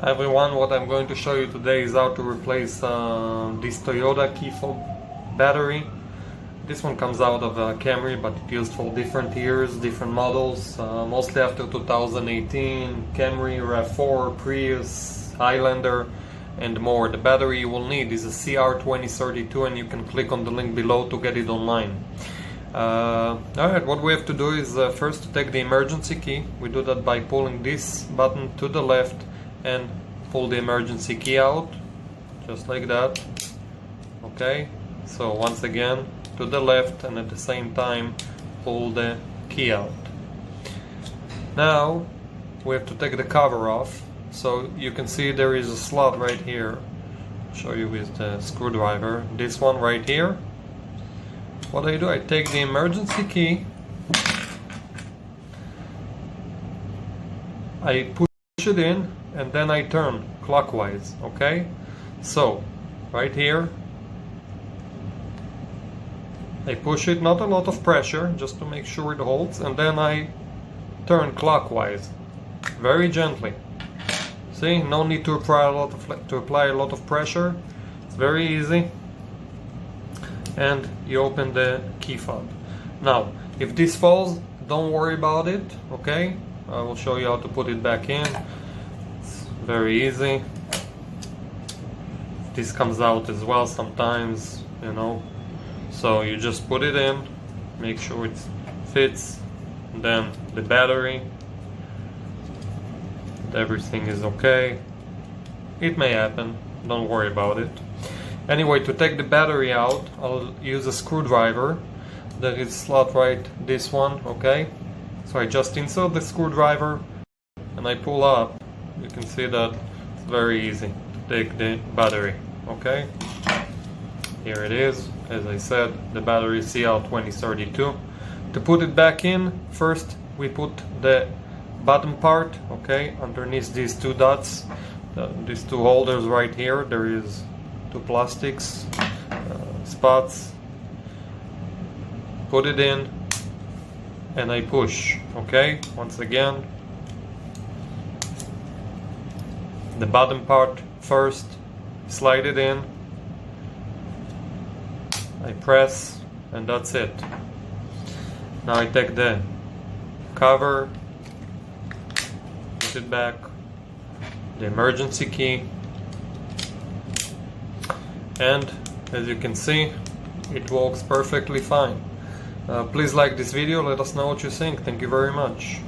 Hi everyone, what I'm going to show you today is how to replace this Toyota key fob battery. This one comes out of a Camry, but it's used for different years, different models, mostly after 2018, Camry, RAV-4, Prius, Highlander and more. The battery you will need is a CR2032 and you can click on the link below to get it online. Alright, what we have to do is first to take the emergency key. We do that by pulling this button to the left and pull the emergency key out, just like that. Okay, so once again to the left and at the same time pull the key out. Now we have to take the cover off, so you can see there is a slot right here. I'll show you with the screwdriver, this one right here. What I do, I take the emergency key, I push it in and then I turn clockwise. Okay, so right here I push it, not a lot of pressure, just to make sure it holds, and then I turn clockwise very gently. See, no need to apply a lot of pressure. It's very easy. And you open the key fob. Now if this falls, don't worry about it. Okay, I will show you how to put it back in. It's very easy. This comes out as well sometimes, you know, so you just put it in, make sure it fits, and then the battery, everything is okay. It may happen, don't worry about it. Anyway, to take the battery out, I'll use a screwdriver. There is a slot right, this one, okay? So I just insert the screwdriver and I pull up. You can see that it's very easy to take the battery, okay? Here it is. As I said, the battery is CR2032. To put it back in, first we put the bottom part, okay, underneath these two dots, these two holders right here. There is two plastics spots. Put it in and I push. Okay, once again the bottom part first, slide it in, I press, and that's it. Now I take the cover, put it back, the emergency key, and as you can see, it works perfectly fine. Please like this video, let us know what you think. Thank you very much.